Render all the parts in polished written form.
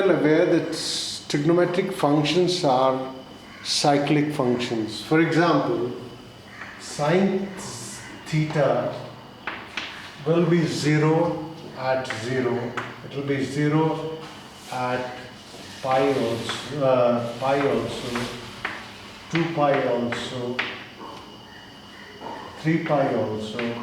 well aware that trigonometric functions are cyclic functions. For example, sine theta will be 0 at 0. It will be 0 at pi also, 2 pi also, 3 pi also,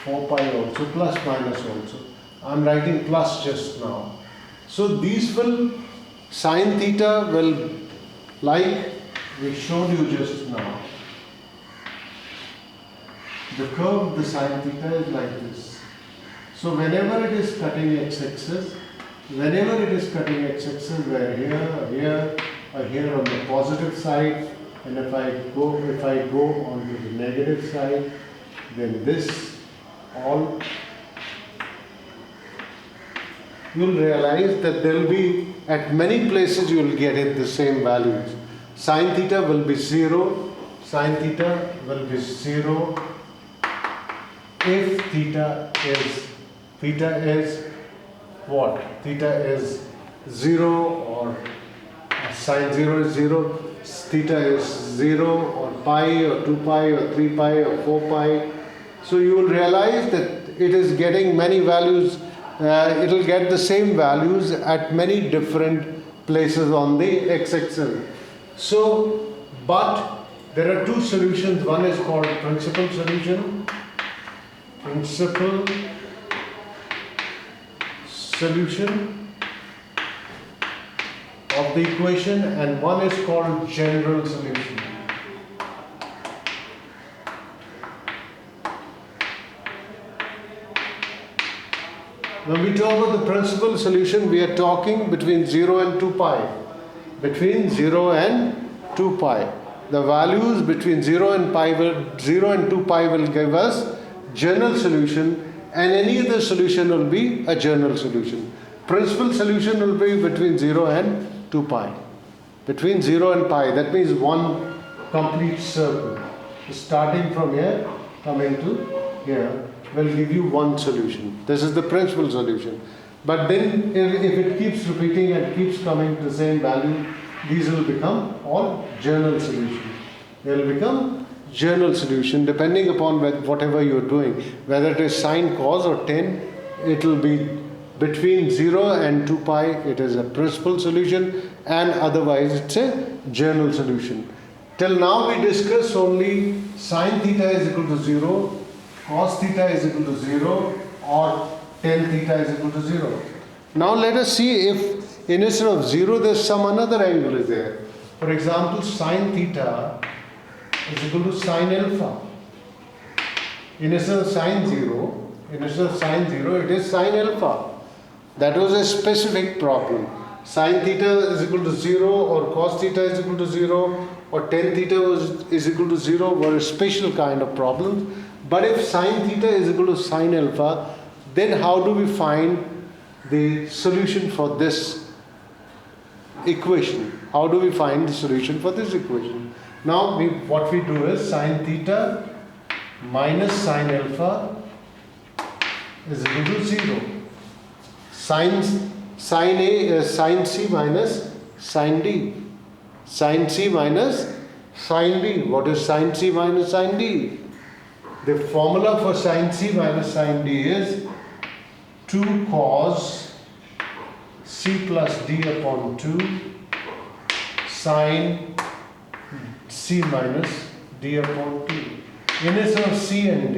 4 pi also, plus minus also. I am writing plus just now. So these will, sine theta will, like we showed you just now, the curve of the sine theta is like this. So whenever it is cutting x-axis, where here on the positive side, and if I go onto the negative side, then this all, you'll realize that there will be, at many places you will get it the same values. Sine theta will be 0, sine theta will be 0 if theta is what? Theta is 0 or sine 0 is 0, theta is 0 or pi or 2 pi or 3 pi or 4 pi. So you will realize that it is getting many values, it will get the same values at many different places on the x-axis. So, but there are two solutions. One is called principal solution, of the equation, and one is called general solution. When we talk about the principal solution, we are talking between 0 and 2 pi. Between 0 and 2 pi. The values between 0 and 2 pi will give us general solution, and any other solution will be a general solution. Principal solution will be between 0 and 2 pi. Between 0 and pi, that means one complete circle. Starting from here, coming to here, will give you one solution. This is the principal solution. But then if it keeps repeating and keeps coming to the same value, these will become all general solution. They will become general solution depending upon whatever you are doing. Whether it is sine, cos or tan, it will be between 0 and 2 pi, it is a principal solution, and otherwise it's a general solution. Till now we discussed only sine theta is equal to 0, cos theta is equal to 0, or tan theta is equal to 0. Now let us see if instead of 0 there's some another angle is there. For example, sine theta is equal to sine alpha. Instead of sine 0, it is sine alpha. That was a specific problem. Sine theta is equal to 0, or cos theta is equal to 0, or tan theta is equal to 0 were a special kind of problems. But if sine theta is equal to sine alpha, then how do we find the solution for this equation? How do we find the solution for this equation? Now what we do is sine theta minus sine alpha is equal to 0. Sine C minus sine D. Sine C minus sine D. What is sine C minus sine D? The formula for sine C minus sine D is 2 cos C plus D upon 2 sine C minus D upon 2. Instead of C and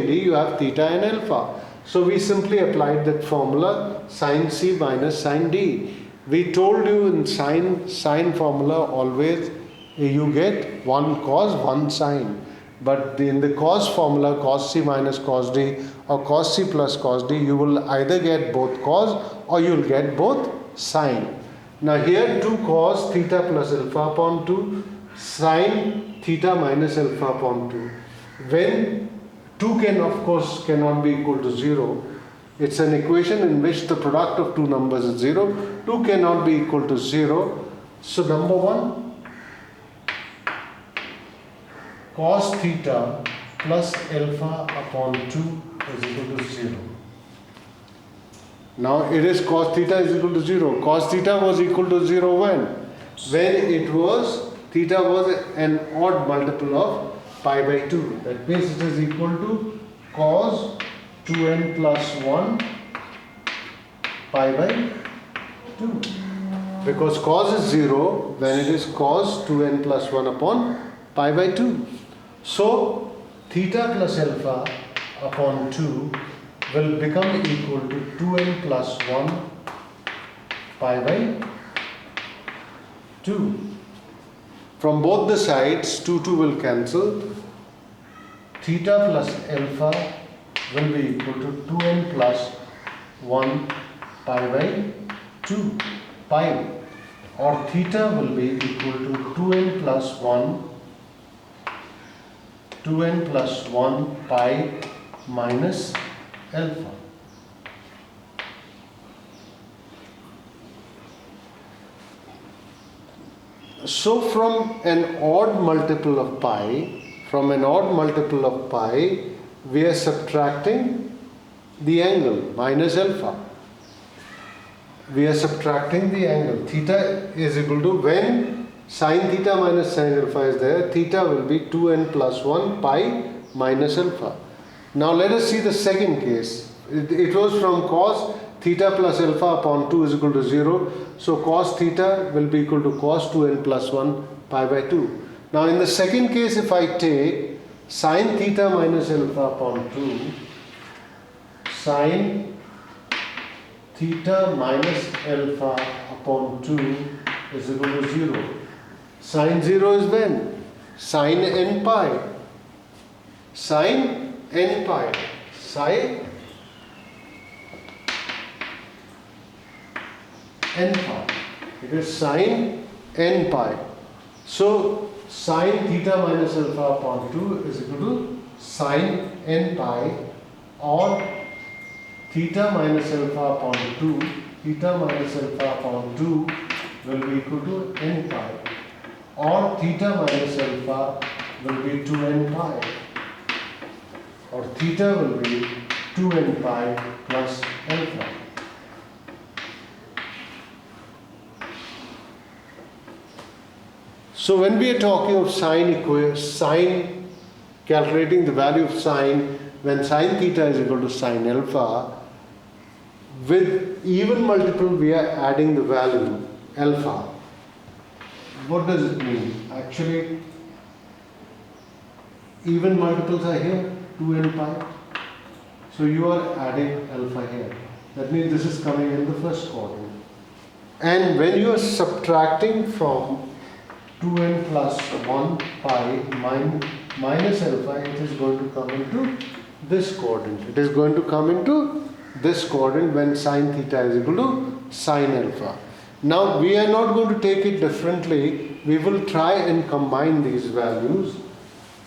D, you have theta and alpha. So we simply applied that formula, sine C minus sine D. We told you in sine formula always you get 1 cos, 1 sine. But in the cos formula, cos C minus cos D or cos C plus cos D, you will either get both cos or you will get both sine. Now here 2 cos theta plus alpha upon 2 sine theta minus alpha upon 2. When 2 cannot be equal to 0. It's an equation in which the product of two numbers is 0. 2 cannot be equal to 0. So number 1, cos theta plus alpha upon 2 is equal to 0. Now it is cos theta is equal to 0. Cos theta was equal to 0 when? When it was, theta was an odd multiple of pi by 2. That means it is equal to cos 2n plus 1 pi by 2. Because cos is 0 when it is cos 2n plus 1 upon pi by 2. So theta plus alpha upon 2 will become equal to 2n plus 1 pi by 2. From both the sides, 2 will cancel. Theta plus alpha will be equal to 2n plus 1 pi by 2 pi, or theta will be equal to 2n plus 1 pi minus alpha. So from an odd multiple of pi, we are subtracting the angle minus alpha. We are subtracting the angle. Theta is equal to, when sin theta minus sin alpha is there, theta will be 2n plus 1 pi minus alpha. Now let us see the second case. It was from cos theta plus alpha upon 2 is equal to 0. So cos theta will be equal to cos 2n plus 1 pi by 2. Now in the second case, if I take sin theta minus alpha upon 2, sin theta minus alpha upon 2 is equal to 0. Sin 0 is when? Sin n pi. Sin n pi. Sin n pi. It is sin n pi. So sin theta minus alpha upon 2 is equal to sin n pi, or theta minus alpha upon 2, theta minus alpha upon 2 will be equal to n pi, or theta minus alpha will be 2n pi, or theta will be 2n pi plus alpha. So when we are talking of sine, calculating the value of sine, when sine theta is equal to sine alpha, with even multiple we are adding the value alpha. What does it mean? Actually, even multiples are here, 2n pi. So you are adding alpha here. That means this is coming in the first quadrant. And when you are subtracting from 2n plus 1 pi minus alpha, it is going to come into this quadrant. It is going to come into this quadrant when sine theta is equal to sine alpha. Now we are not going to take it differently. We will try and combine these values.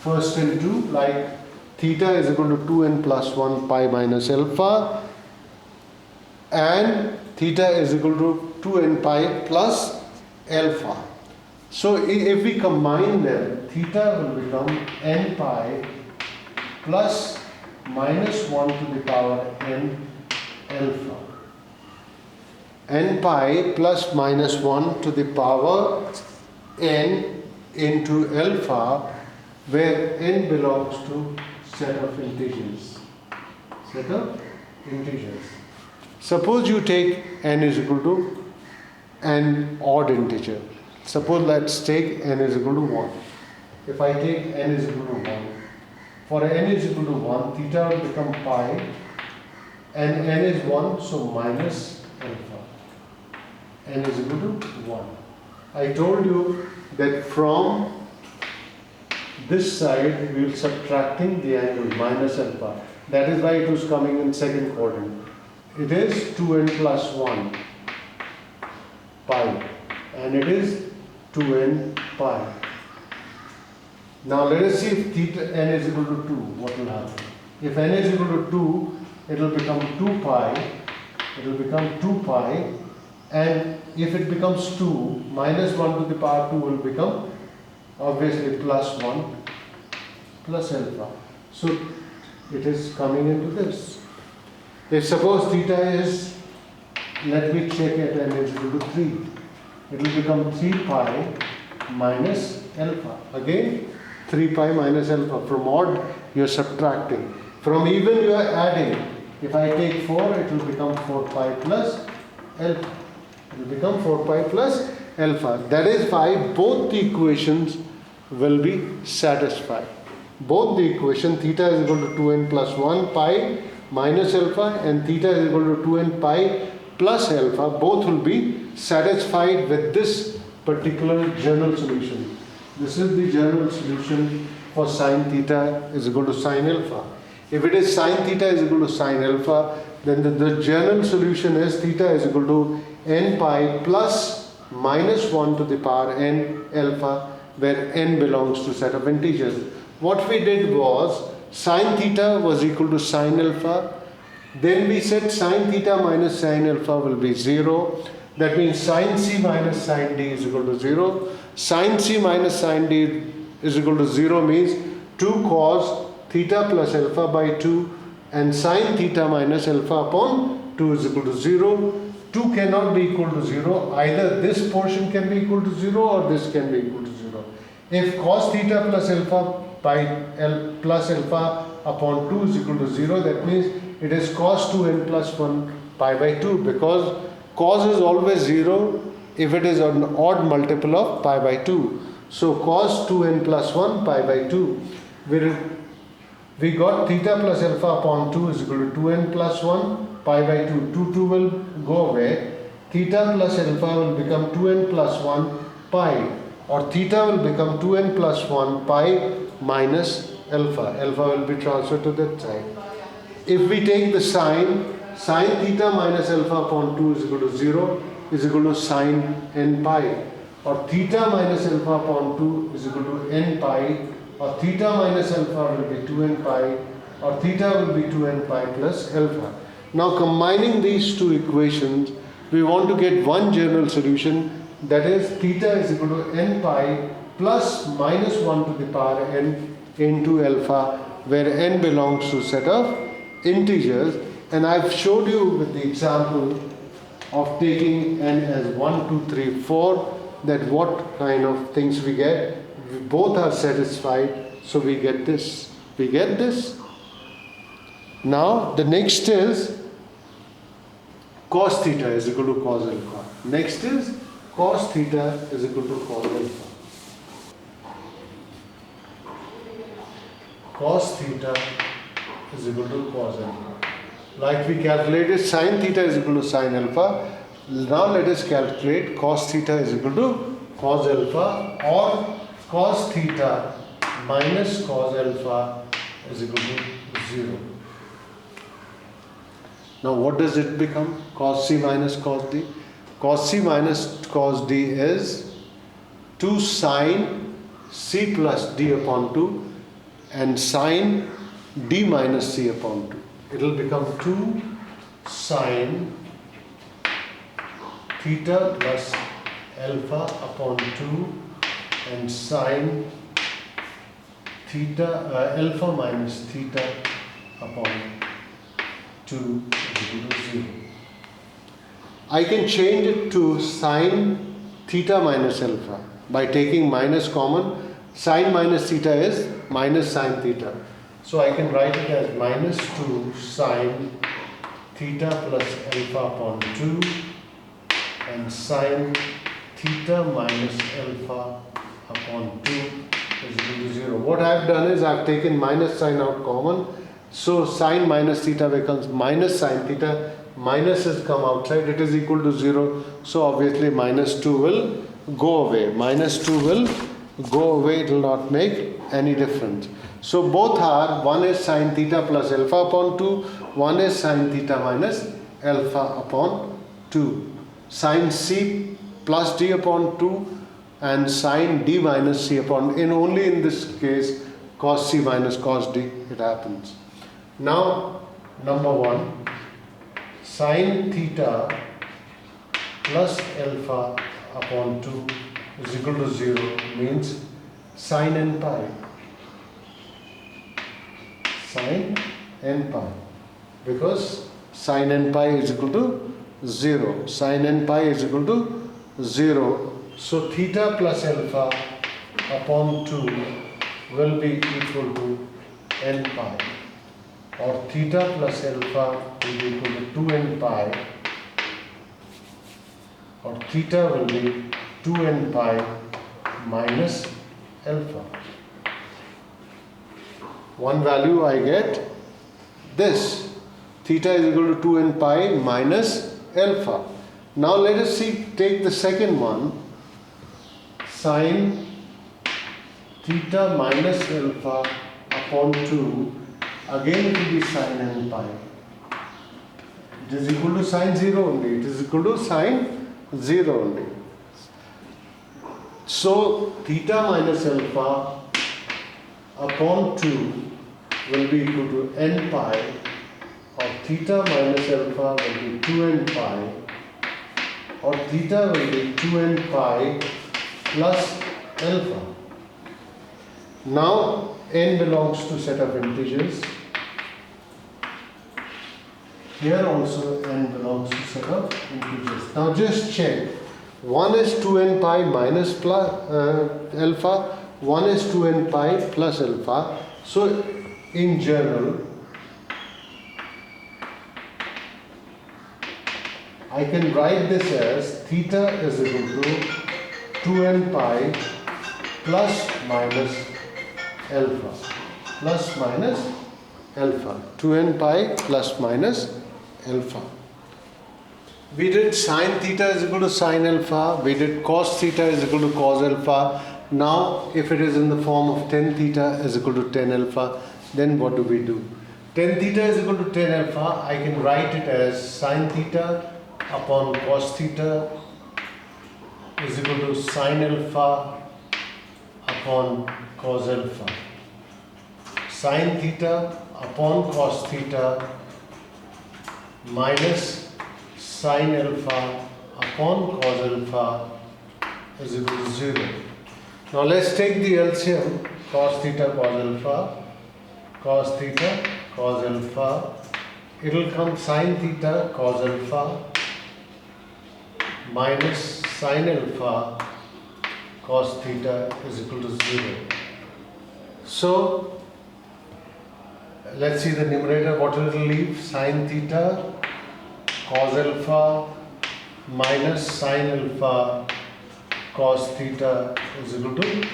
First into, like theta is equal to 2n plus 1 pi minus alpha, and theta is equal to 2n pi plus alpha. So if we combine them, theta will become n pi plus minus 1 to the power n alpha. N pi plus minus 1 to the power n into alpha, where n belongs to set of integers. Set of integers. Suppose you take n is equal to an odd integer. Suppose let's take n is equal to 1. If I take n is equal to 1, for n is equal to 1, theta will become pi, and n is 1, so minus alpha. N is equal to 1. I told you that from this side we will subtracting the angle minus alpha. That is why it was coming in second quadrant. It is 2n plus 1 pi, and it is 2n pi. Now let us see if theta n is equal to 2, what will happen? If n is equal to 2, it will become 2 pi, it will become 2 pi, and if it becomes 2, minus 1 to the power 2 will become obviously plus 1 plus alpha. So it is coming into this. If suppose theta is let me check at n is equal to 3. It will become 3 pi minus alpha. Again, 3 pi minus alpha. From odd, you are subtracting. From even, you are adding. If I take 4, it will become 4 pi plus alpha. It will become 4 pi plus alpha. That is why both the equations will be satisfied. Both the equation theta is equal to 2n plus 1 pi minus alpha and theta is equal to 2n pi plus alpha, both will be satisfied with this particular general solution. This is the general solution for sine theta is equal to sine alpha. If it is sine theta is equal to sine alpha, then the general solution is theta is equal to n pi plus minus 1 to the power n alpha, where n belongs to set of integers. What we did was sine theta was equal to sine alpha. Then we said sine theta minus sine alpha will be 0. That means sine c minus sine d is equal to 0. Sine c minus sine d is equal to 0 means 2 cos theta plus alpha by 2, and sine theta minus alpha upon 2 is equal to 0. 2 cannot be equal to 0. Either this portion can be equal to 0 or this can be equal to 0. If cos theta plus alpha by plus alpha upon 2 is equal to 0, that means it is cos 2n plus 1 pi by 2, because cos is always 0 if it is an odd multiple of pi by 2. So cos 2n plus 1 pi by 2. We got theta plus alpha upon 2 is equal to 2n plus 1 pi by 2. 2 will go away. Theta plus alpha will become 2n plus 1 pi, or theta will become 2n plus 1 pi minus alpha. Alpha will be transferred to that side. If we take the sine theta minus alpha upon 2 is equal to 0 is equal to sine n pi, or theta minus alpha upon 2 is equal to n pi, or theta minus alpha will be 2n pi, or theta will be 2n pi plus alpha. Now combining these two equations, we want to get one general solution, that is theta is equal to n pi plus minus 1 to the power n into alpha, where n belongs to set of integers. And I've showed you with the example of taking n as 1, 2, 3, 4, that what kind of things we get. We both are satisfied, so we get this. We get this. Now the next is cos theta is equal to cos alpha. Next is cos theta is equal to cos alpha. Cos theta is equal to cos alpha. Like we calculated sine theta is equal to sine alpha. Now let us calculate cos theta is equal to cos alpha, or cos theta minus cos alpha is equal to 0. Now what does it become? Cos c minus cos d. Cos c minus cos d is 2 sine c plus d upon 2 and sine d minus c upon 2. It will become 2 sine theta plus alpha upon 2 and sine theta alpha minus theta upon 2 is equal to 0. I can change it to sine theta minus alpha by taking minus common. Sine minus theta is minus sine theta. So I can write it as minus 2 sine theta plus alpha upon 2 and sine theta minus alpha upon 2 is equal to 0. What I have done is I have taken minus sign out common. So sine minus theta becomes minus sine theta. Minus has come outside. It is equal to 0. So obviously minus 2 will go away. Minus 2 will go away. It will not make any difference. So both are, one is sine theta plus alpha upon 2. One is sine theta minus alpha upon 2. Sine c plus d upon 2 and sine d minus c upon, only in this case cos c minus cos d it happens. Now number 1, sine theta plus alpha upon 2 is equal to 0 means sine n pi. Sine n pi, because sine n pi is equal to 0. Sin n pi is equal to 0. So theta plus alpha upon 2 will be equal to n pi, or theta plus alpha will be equal to 2n pi, or theta will be 2n pi minus alpha. One value I get this. Theta is equal to 2n pi minus alpha. Now let us take the second one. Sin theta minus alpha upon 2. Again it will be sin n pi. It is equal to sin 0 only. It is equal to sin 0 only. So theta minus alpha upon 2 will be equal to n pi, or theta minus alpha will be 2n pi, or theta will be 2n pi plus alpha. Now n belongs to set of integers. Here also n belongs to set of integers. Now just check. One is 2n pi minus alpha, one is 2n pi plus alpha. So in general, I can write this as theta is equal to 2n pi plus minus alpha. Plus minus alpha. 2n pi plus minus alpha. We did sin theta is equal to sin alpha. We did cos theta is equal to cos alpha. Now if it is in the form of tan theta is equal to tan alpha, then what do we do? Tan theta is equal to tan alpha. I can write it as sin theta upon cos theta is equal to sin alpha upon cos alpha. Sin theta upon cos theta minus sin alpha upon cos alpha is equal to 0. Now let's take the LCM. Cos theta cos alpha, cos theta cos alpha. It will come sin theta cos alpha minus sin alpha cos theta is equal to 0. So let's see the numerator. What will it leave? Sin theta cos alpha minus sin alpha cos theta is equal to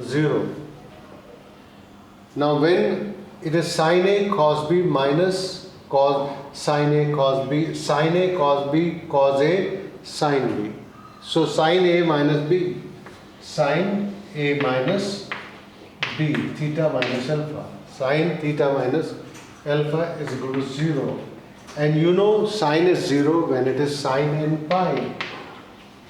0. Now when it is sin A cos B minus cos sin A cos B, sin A cos B cos A sin B. So sin A minus B, sin A minus B, theta minus alpha. Sin theta minus alpha is equal to 0. And you know sin is 0 when it is sin n pi.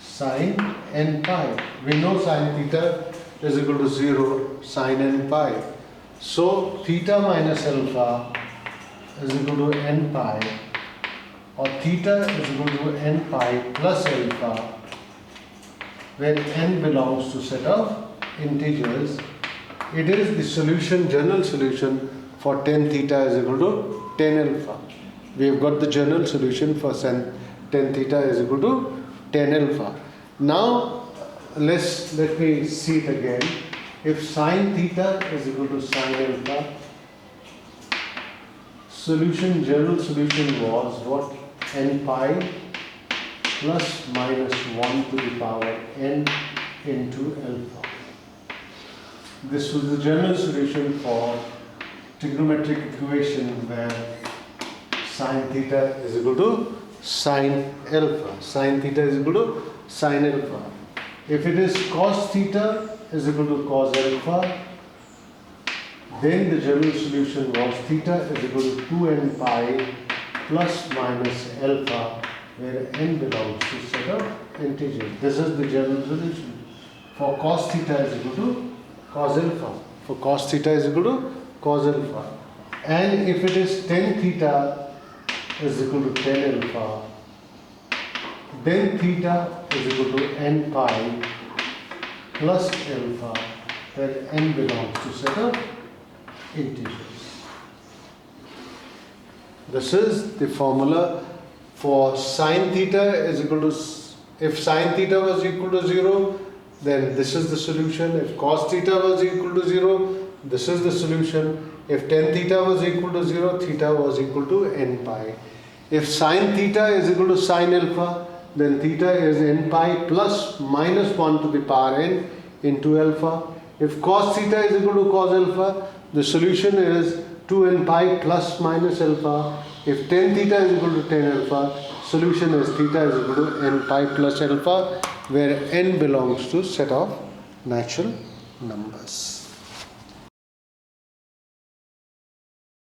Sin n pi. We know sin theta is equal to 0 sin n pi. So theta minus alpha is equal to n pi, or theta is equal to n pi plus alpha, where n belongs to set of integers. It is the solution, general solution for tan theta is equal to tan alpha. We have got the general solution for tan theta is equal to tan alpha. Now let me see it again. If sin theta is equal to sin alpha, general solution was what? N pi plus minus 1 to the power n into alpha. This was the general solution for trigonometric equation where sin theta is equal to sin alpha. Sin theta is equal to sin alpha. If it is cos theta is equal to cos alpha, then the general solution was theta is equal to 2n pi plus minus alpha, where n belongs to set of integers. This is the general solution. For cos theta is equal to cos alpha. For cos theta is equal to cos alpha. And if it is tan theta is equal to tan alpha, then theta is equal to n pi plus alpha, where n belongs to set of integers. This is the formula for sine theta is equal to, if sine theta was equal to 0, then this is the solution. If cos theta was equal to 0, this is the solution. If tan theta was equal to 0, theta was equal to n pi. If sine theta is equal to sine alpha, then theta is n pi plus minus 1 to the power n into alpha. If cos theta is equal to cos alpha, the solution is 2n pi plus minus alpha. If tan theta is equal to tan alpha, solution is theta is equal to n pi plus alpha, where n belongs to set of natural numbers.